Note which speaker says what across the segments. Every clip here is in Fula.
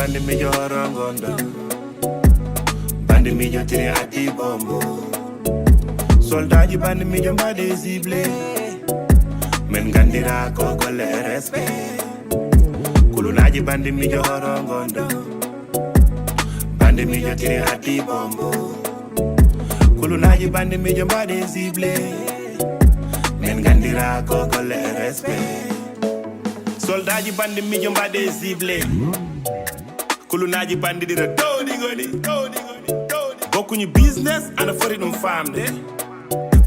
Speaker 1: bandi mi jorongondo bandi mi jotini ati bombo soldaji bandi mi jombade zible men gandira ko golle respect kulunaji bandi mi jorongondo bandi mi jotini ati bombo kulunaji bandi mi jombade zible men gandira ko golle respect soldaji bandi mi jombade zible kulunaji bandi dira todi goni bokkuñu business ana foti dum famde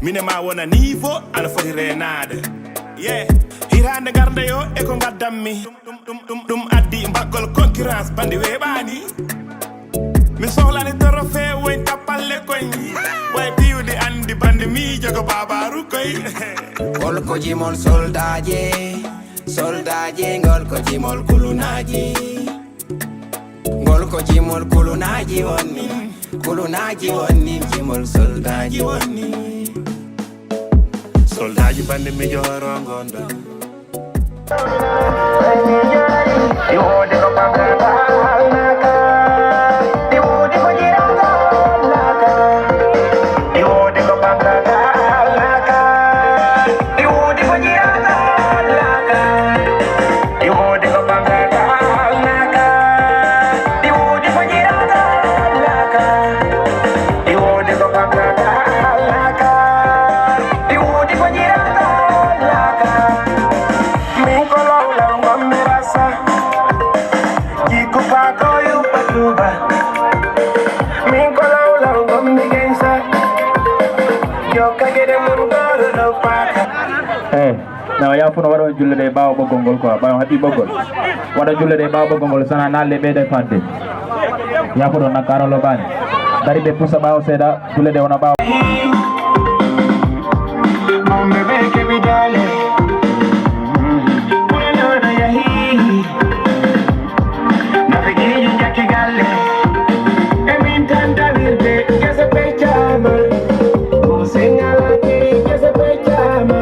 Speaker 1: mine ma wona niveau ana foti renade yeah hirande garde yo e ko gaddammi dum addi mbaggol concurrence bandi webani mi sohlani trophée woy tapalle koy way piwde andi bandi mi jogo babaru koy gol ko jimol soldaje gol ko jimol kulunaji gol ko jimol kulunaji wonni jimol soldaji wonni soldaji bandi mi jorongondo
Speaker 2: Now ya funo waro julle de bawo bogongol ko bawo hadi bogol wado julle de bawo bogongol sana nalle be de fadde ya funo na karolo bani dari be pusa bawo seda julle de wona bawo mambe be ke bidale wala ya hi na fikiri jake galle e min tanda virde kese pechama o sengala ke kese pechama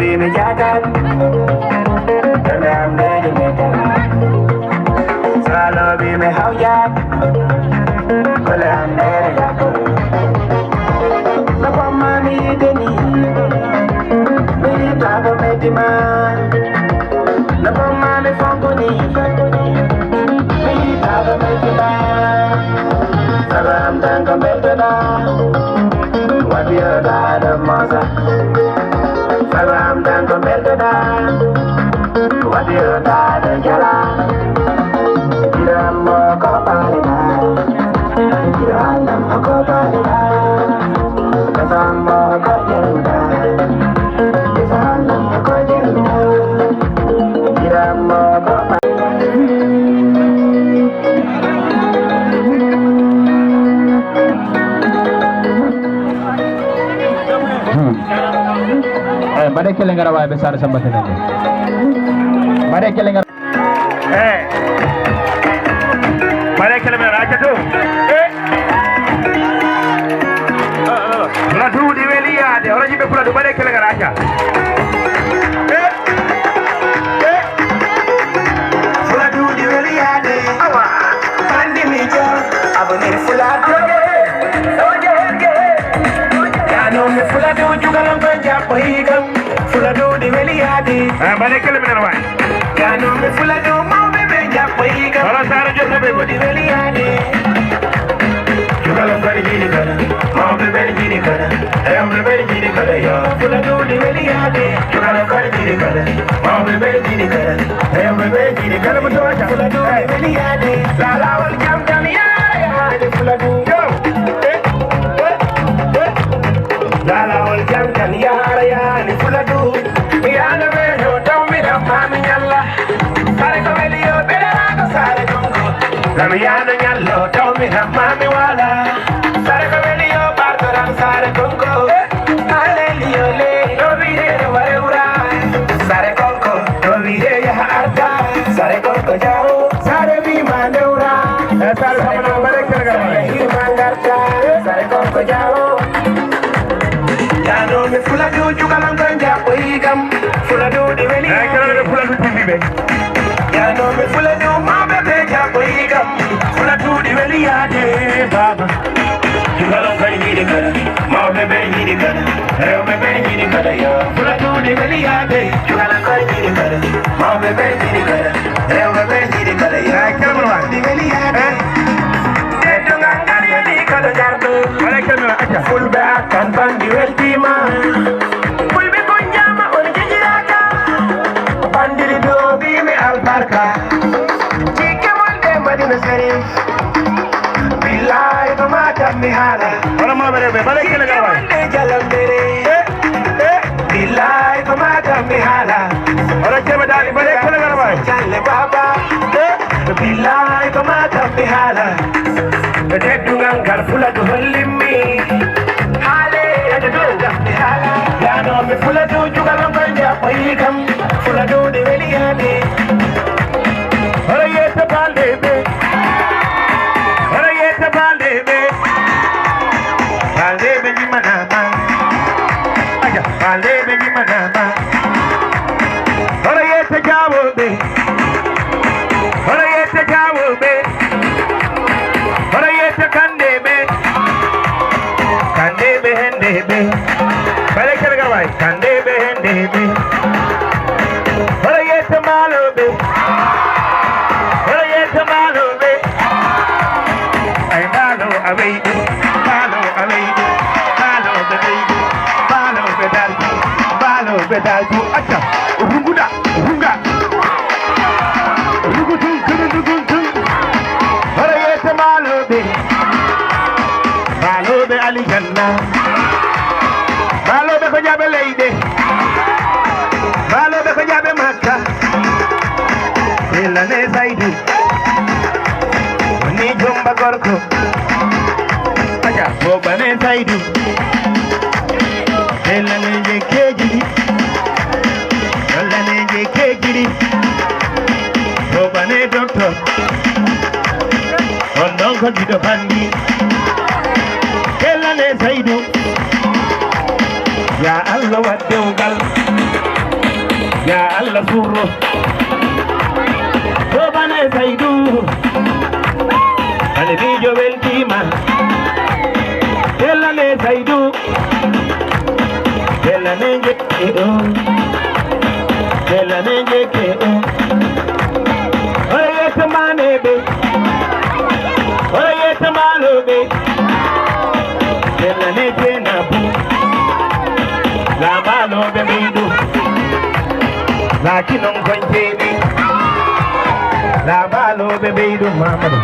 Speaker 1: be me jacket. Tell me I'm ready to make it. Salo be me how jack. Well I'm ready to go. Papa mami deni. Me tabo me di man. Papa mami fangoni. Me tabo me di man. Salam tango me da. What you got of masa? Salam tango me da. What you got of jala? Iram ko pali na. Iram ko pali na. Kasam ko jenda. Kasam ko jenda. Iram ko pali na.
Speaker 2: Bade kelengara wa besar sambate nande. Bade kelengara. Bade kelengara aja tu. Pula tu di Welia de. Orang jipe pula tu bade kelengara aja. Pula tu di Welia de. Awa. Pandi mija. Abone pula tu. Kano me pula tu juga lamban japahigam. Fula do di Weliade. Bade kelengara wa. Kano me fula do mau bebe japahigam. Orang sara jo sabe di Weliade. Juga lamban jini kana. Mau bebe jini kana. Ayam bebe jini kana ya. Fula do di Weliade. Juga lamban jini kana. Mau bebe jini kana. Ayam bebe jini kana betul aja. Fula do di Weliade. Lala wal jam jam ya ya. Fula do. Lala wal jam jam ya ya. Fula do. Miana me no tomi na mami nyalla. Sare ko velio bela ko sare kongo. La miana nyallo tomi na mami wala. Sare ko velio bartoran sare kongo. Alelio le no vide no vareura. Sare kongo no vide ya arda. Sare kongo jao sare vi mandeura. Sare samana bare kelengara. Hi mangarta sare kongo jao. Yano me fula do juga lamban japahigam. Fula do di Welia. Kala fula do TV be. Yano me fula do ma bebe japahigam. Fula do di Welia de baba. Juga lamban jini kana. Ma bebe jini kana. Ayo bebe jini kana ya. Fula do di Welia de. Juga lamban jini kana. Ma bebe jini kana. Ayo bebe jini kana ya. Kala di Welia de. Edungan kali di kada jardo. Wala kamera aja. Full back kan bandi weltima. Full be konjama on jijiraka. Bandiri do bi me albarka. Chike molde madina serif. Billahi to mata mi hala. Wala ma bere be bale kele garwa. Jalam bere. Billahi to mata mi hala. Wala kebe dali bale kele garwa. Challe baba. Billahi to mata mi hala. Edungan kal fula do hollimi. Hale edungan mi hala. Yano me fula do juga lamban japahigam. Fula do di Weliade. Ora yeta balebe. Ora yeta balebe. Balebe ni manama. Aja balebe ni manama. Ora yeta jawobe. Ora yeta jawobe. Ora yeta kandebe. Kandebe hendebe. Bale kelengara wa. Kandebe hendebe. Ora yeta malobe. Ora yeta malobe. Ay malo aweidu. Malo aweidu. Malo bedaidu. Malo bedaldu. Malo bedaldu. Acha. Urunguda. Urunga. Urungutu. Urungutu. Ora yeta malobe. Malobe alijanna. Malobe ko jabe leide. Malobe ko jabe makka. Elane zaidu. Ni jomba gorko. Aja bobane zaidu. Elane je kejiri. Elane je kejiri. Bobane doctor. Ondon ko gido bandi. Elane zaidu. Ya Allah wadde ugal.
Speaker 1: ya Allah suro to bane saidu ane bijo weltima ella ne saidu ella ne jeke o ella ne jeke o oye tamane be oye tamalo be ella ne jena bu la malo be midu la kinon konjeni la malo be midu mamadu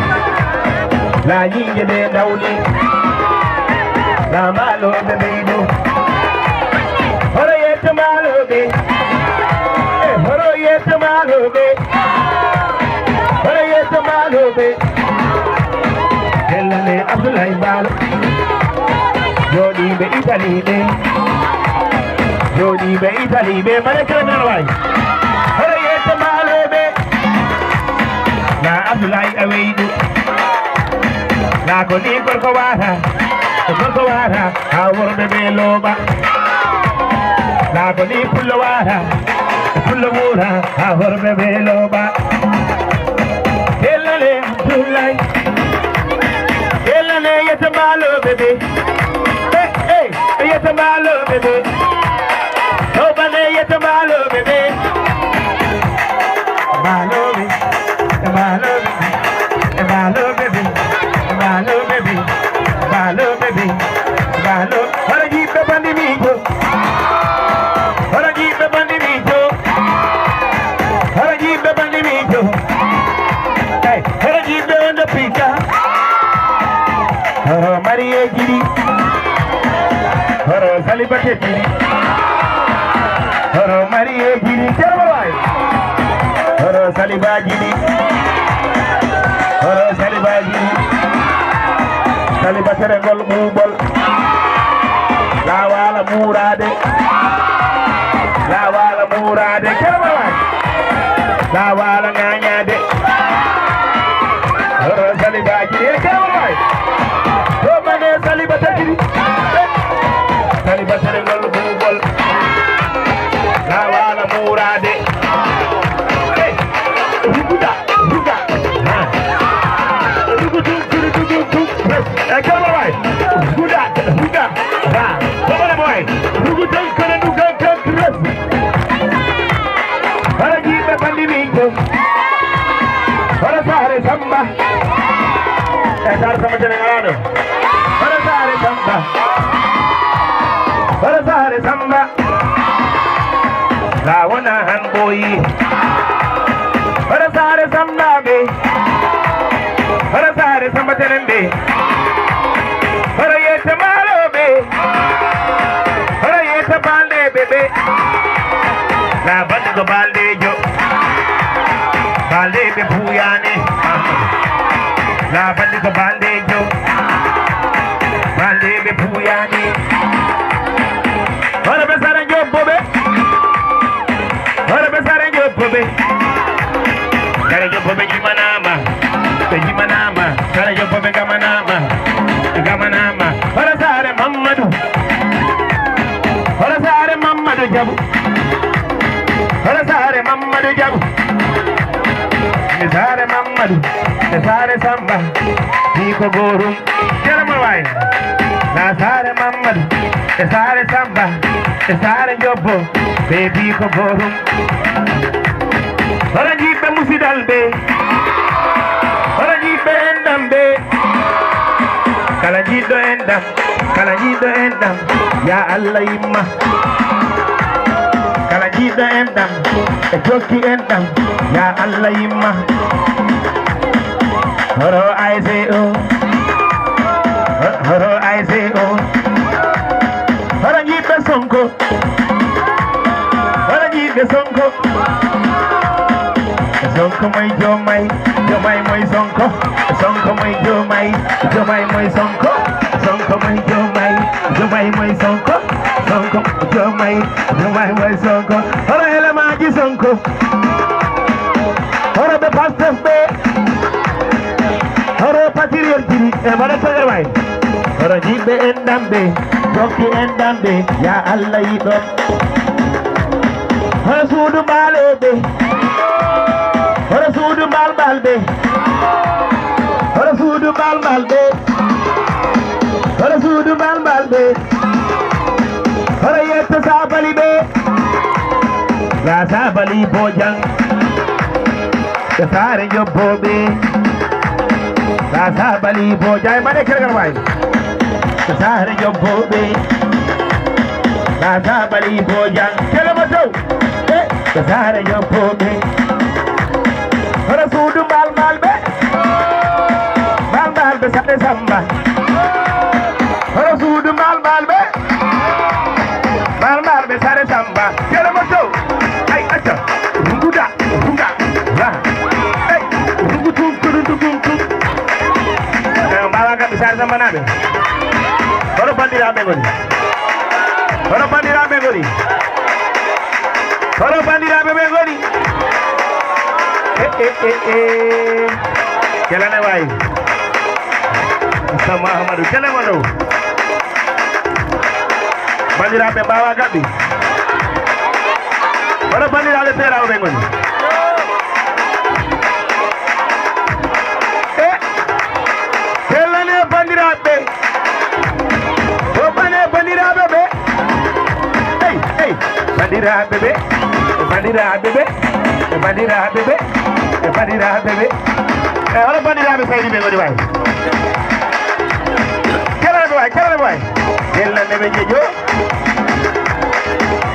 Speaker 1: la yinge de dawli la malo be midu oye tamalo be oye tamalo be oye tamalo be ella ne abdullah bal jodi be Italy be jodi be Italy be malaka narwai oye tamalo be na abdullah awaidu na ko ni ko wara awor be loba na ko ni pullo wara awor be loba elale abdullah elale yatamalo bebe hey yatamalo bebe loba ne yatamalo bebe malo bebe malo bebe haraji be bandi mijo haraji be bandi mijo hey haraji be onda pika haro mariye giri haro salibate giri haro mariye giri cherwai haro saliba giri salibatere gol mubol lawala murade kermawai lawala nganyade horo salibaji e kermawai to mane salibatere gol mubol lawala murade ruguda come on, Huda, come on, boy. Huda, come on, Haraji be bandimigo, Harasare samba, Esar sama jenengano, Harasare samba, Lawana hanboyi, Harasare samba be, Harasare samba tenembe. La bandi go balde jo balde be puyane la bandi go balde jo balde be puyane ora be sare jo bobe kare jo bobe jimanama kare jo bobe gamanama ora sare Mamadou jabu Sare Mamadou jabu Sare Mamadou Sare Samba Diko gorum Jerema way Na Sare Mamadou Sare Samba Sare Jobbo Baby ko gorum Haraji be musidal be Haraji be endam be Kala jido endam Ya Allah imma Kala jido endam Joki endam Ya Allah imma Horo aise o Haraji be sonko Sonko moy jomay moy sonko moy jomay moy sonko moy jomay moy sonko jomay moy sonko horo elema ji sonko horo be pastef be horo patriot jiri e bada to way horo jibe endambe jokki endambe ya Allah yi don
Speaker 2: Hora suudu balebe. Hora suudu balbe. Hora suudu balbe. Hora suudu balbe. Hora yetta sabali be. La sabali bojang. The sare jobbe. La sabali bojay mane kergar way. The sare jobbe. La sabali bojang. Kelama taw. The sare jobbe. Hora suudu balbe. Balbe sate samba. Hora suudu balbe. Balbe sare samba. Kelama taw. Ay acha. Runguda. Lah. Hey, rungutum. Bawaga besar sama nabe. Hora bandiraɓe goni. Hora bandiraɓe goni. Hora bandiraɓe ɓe goni. Kelane wayi. Sama Ahmadou kelema ɗo. Bandiraɓe mbawa gaɓɓi. Hora bandiraɓe peerawo ɓe goni. Bandiraɓe bandiraɓe ɓe hey bandiraɓe ɓe bandiraɓe ɓe bandiraɓe ɓe bandiraɓe ɓe hono bandiraɓe saydi ɓe goni way kelane way yellande ɓe jeeƴo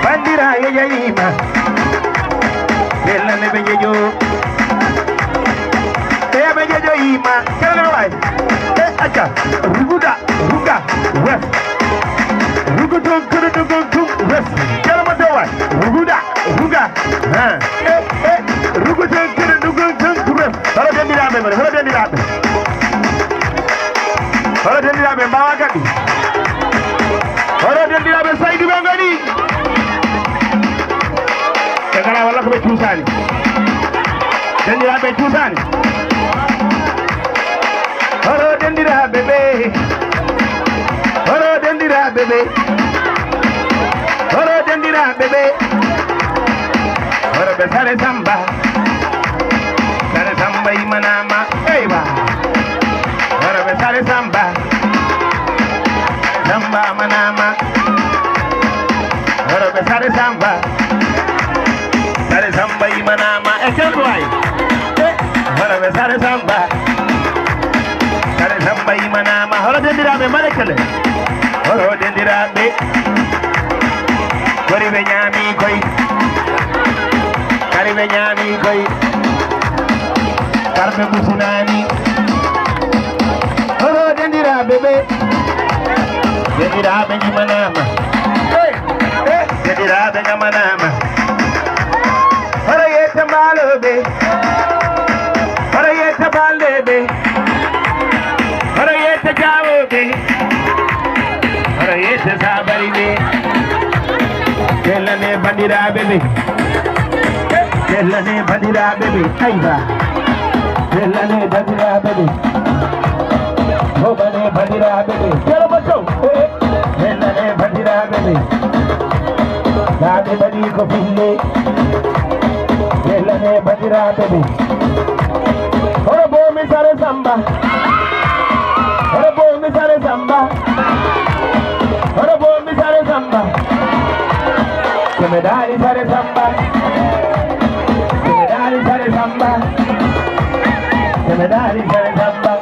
Speaker 2: bandira yeyayima yellande ɓe jeeƴo ɓe jeeƴoyima kelane way acha ruga wes rugutum wes kelama dawai ruga ha rugutum wes hara dendiraɓe mbawa kadi hara dendiraɓe saydu ɓe goni ɓe gara walla ko ɓe cuusani dendiraɓe cuusani horo dendiraɓe ɓe horo dendiraɓe ɓe horo dendiraɓe ɓe horo ɓe sare samba yimanama eywa horo ɓe sare samba manama horo ɓe sare samba yimanama e kelko way horo ɓe sare samba yimanama horo dendiraɓe mbaɗe kele horo dendiraɓe kori ɓe ñaami koy kari ɓe ñaami koy karɓe busunani horo dendiraɓe ɓe dendiraɓe ñamanama dendiraɓe ñamanama horo yetta mbaloɓe horo yetta balleɓe horo yetta jawoɓe horo yetta sabari ɓe kellane bandiraɓe ɓe kellane bandiraɓe ɓe ayba kellane bandiraɓe ɓe hobane bandiraɓe ɓe kelama taw kellane bandiraɓe ɓe laaɓe mbaɗi ko fille kellane bandiraɓe ɓe horo bomi sare samba horo bomi sare samba horo bomi sare samba kemedari sare samba kemedari sare samba kemedari sare samba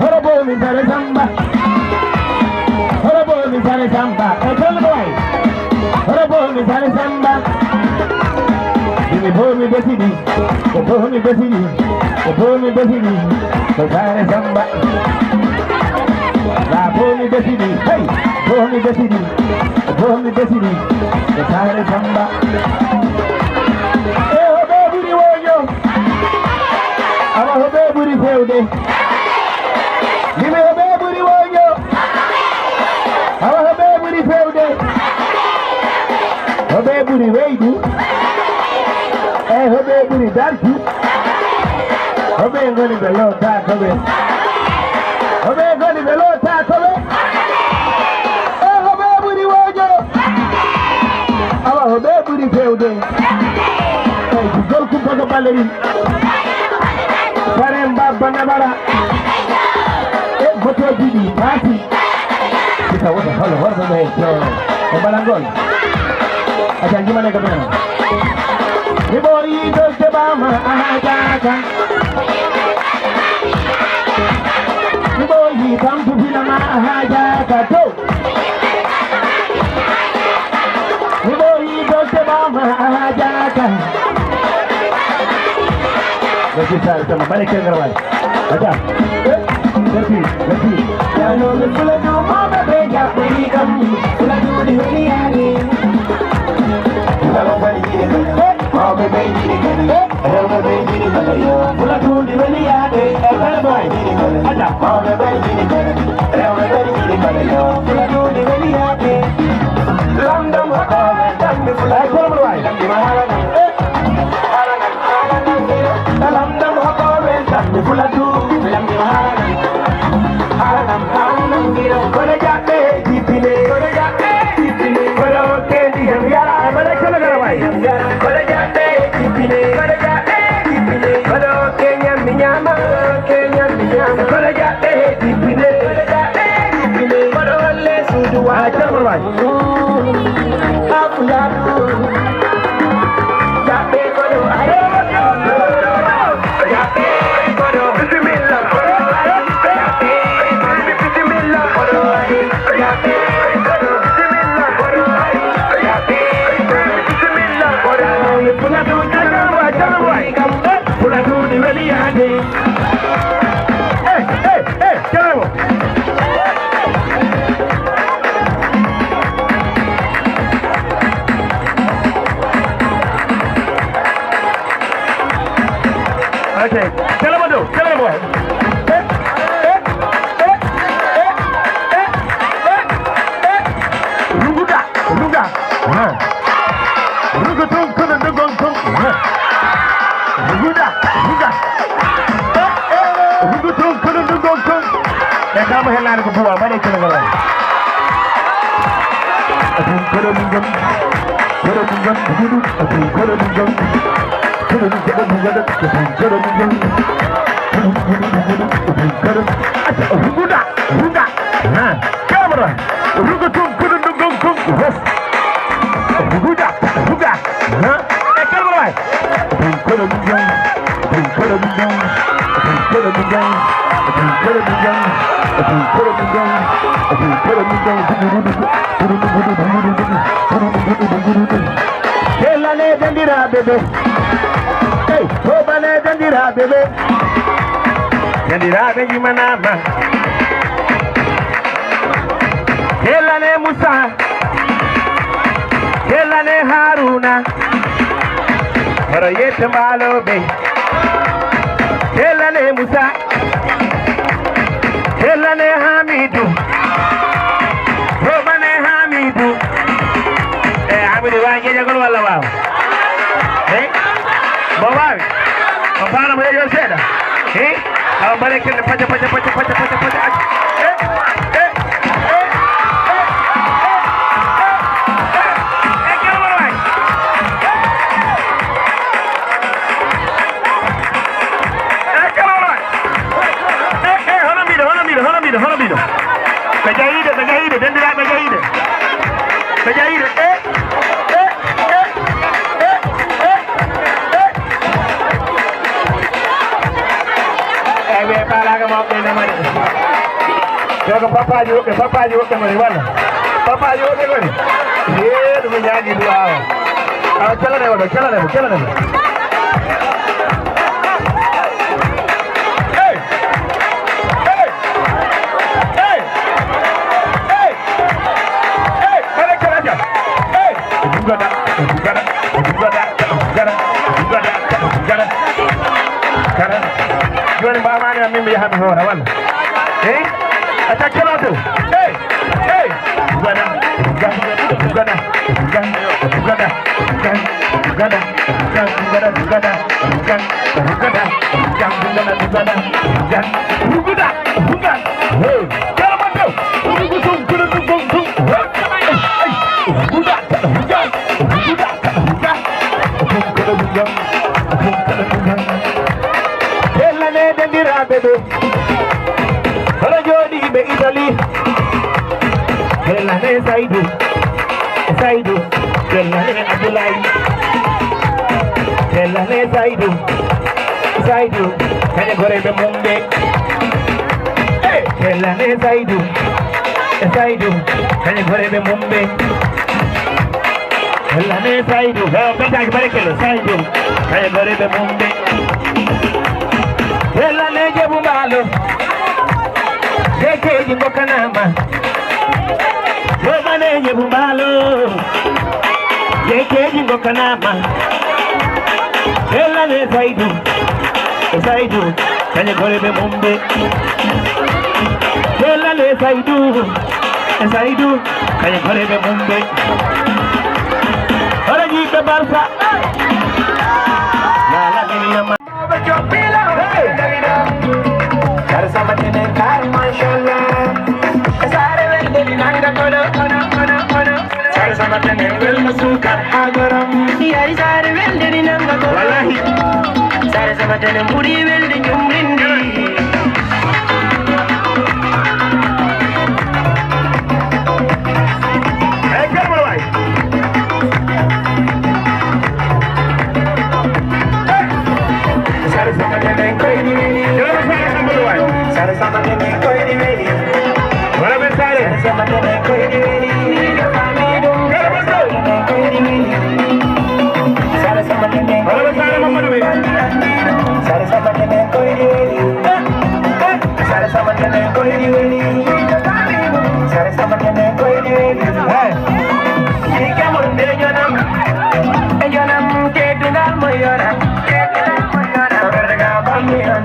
Speaker 2: horo bomi sare samba horo bomi sare samba e tolgo way horo bomi sare samba bomi besidi bomi besidi bomi besidi ko sare samba la bomi besidi hey bomi besidi ko sare samba e hoɓe ɓuri woño awa hoɓe ɓuri fewde mimi hoɓe ɓuri woño awa hoɓe ɓuri fewde hoɓe ɓuri weydu hoɓe ɓuri darki hoɓe goni ɓe loota koɓe hoɓe goni ɓe loota koɓe hoɓe ɓuri wojo awa hoɓe ɓuri
Speaker 3: fewde eyyi gol kumpa ko ballerin pare mbabba nabara e motoji ɗi paati sika wota holo worɓe ɓe e balangol aca jimane ko ɓena mi ɓooyi dosde ɓama ahajaka mi ɓooyi kamtu filama ahajaka to mi ɓooyi dosde ɓama ahajaka Let's start. Come on, make it right. Acha. Let's see. Ya no me puedo tomar bella, baby, come. La duri holiday. La baby, oh baby, oh baby, la duri holiday. Acha. Oh baby, la duri holiday. London, I come right. London, I full do. Okay, tell him what to do. Tell him what. Ruga. Ruga tung kuna nugong tung. Ruga. Ruga tung kuna nugong tung. Ya kamu helan ko buwa balik ko ngala. Atun kada nugong. Ruga. Camera. Ruga tung kuna nugong tung. Ruga. Camera. Kelane dandira bebe. Hey, tobane dandira bebe. Dandira beji manama. Kelane Musa. Kelane Haruna. Harayet malo be. Kelane Musa. Kelane Hamidu. Tobane Hamidu. Hamidu wanje jagol wala waaw. Bawa. Mapana mo yo seda. Balik ke paca. Honamido. Bejaide, dendera bejaide. Para ka mo naman. Yo papa yo ke mari wala. Papa yo ke mari. Ye du nyaji dua. Chala ne. Jual bahan yang mimi yang hamil orang, acak kelatu, Uganda, Italy. Kelane Saidu. Saidu. Kelane Abdulai. Kelane Saidu. Saidu. Kanya gore be Mumbe. Hey. Kelane Saidu. Saidu. Kanya gore be Mumbe. Kelane Saidu. Penta kibare kelo. Saidu. Kanya gore be Mumbe. Kelane Jebumalo. Jeke jimbo kanama. Jomane Jebumalo. Jeke jimbo kanama. Kelane Saidu. Saidu. Kanya gore be Mumbe. Kelane Saidu. Saidu. Kanya gore be Mumbe. Oraji be Barca. La minima. Sama tene kar mashallah sare welde nanga kono sare sama tene wel sukar hagaram yari sare welde nanga kono wallahi sare sama tene muri welde jumrindi hey come on sare sama tene koini Sare sama tene koi di meri. Wala ben sare. Sare sama tene koi di meri. Koi di meri. Sare sama tene. Wala ben sare mama du meri. Sare sama tene koi di meri. Sare sama tene koi di meri. Sare sama tene koi di meri. Hey. Jika munde jonam ke tunal moyora. Berga bamian.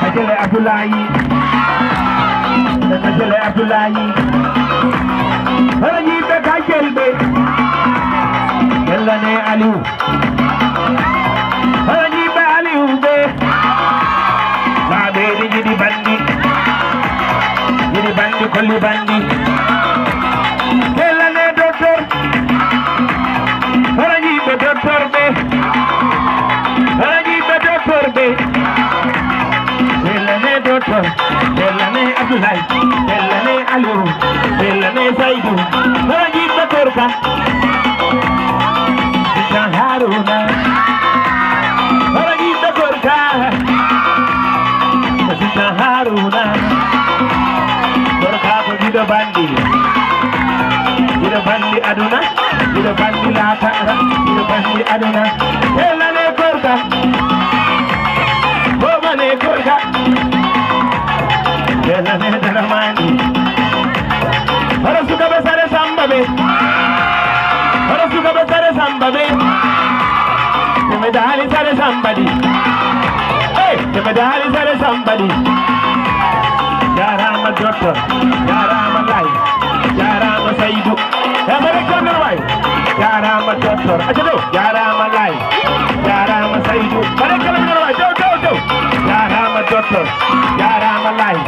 Speaker 3: Kajele Abdullahi. Kajele Abdullahi. Haraji be kajelbe. Kellane Aliu. Haraji be Aliu be. Babe jidi bandi. Jidi bandi kolli bandi. Kellane doctor. Haraji be doctor be. Haraji be doctor be. Doctor, Delane Abdullahi, Delane Aliu, Delane Saidu, Haraji Batorka, Sita Haruna, Haraji Batorka, Sita Haruna, Torka Gida Bandi, Gida Bandi Aduna, Gida Bandi Lata, Gida Bandi Aduna, Delane Torka, Bobane Torka. Kelane Daramani. Hara suka besare sambabe. Hara suka besare sambabe. Temedali sare somebody. Hey, temedali sare somebody. Yarama doctor, Yarama life, Yarama Saidu. American wife. Yarama doctor. Ajado. Yarama life, Yarama Saidu. American wife. Do. Yarama doctor, Yarama life.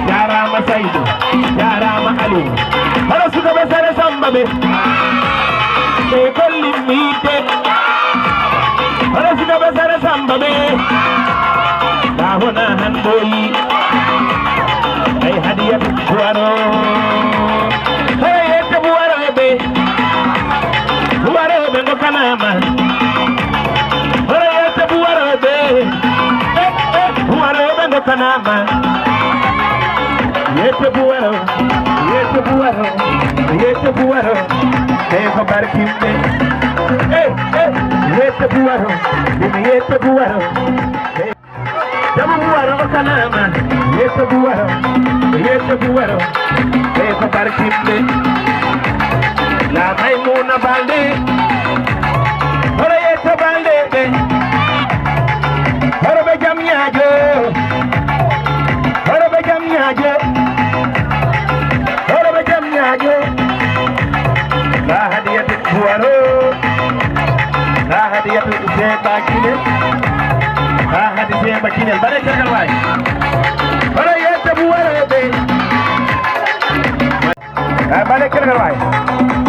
Speaker 3: Yarama Saidu, Yarama Aliu. Hara suka besare sambabe. They calling me dead. Hara suka besare sambabe. Dahona handoi. Hey hadiah buaro. Hey ete buaro be. Buaro be ngokanama. Hey ete buaro be. Buaro be ngokanama. Yete buaro, Devo barkimbe. Yete buaro, yete buaro. Devo buaro kanama. Yete buaro. Devo barkimbe. La Maimuna Balde. Ora yete balde. bakine ha hadi se bakine bare kergal way bare yete bu wala be bare kergal way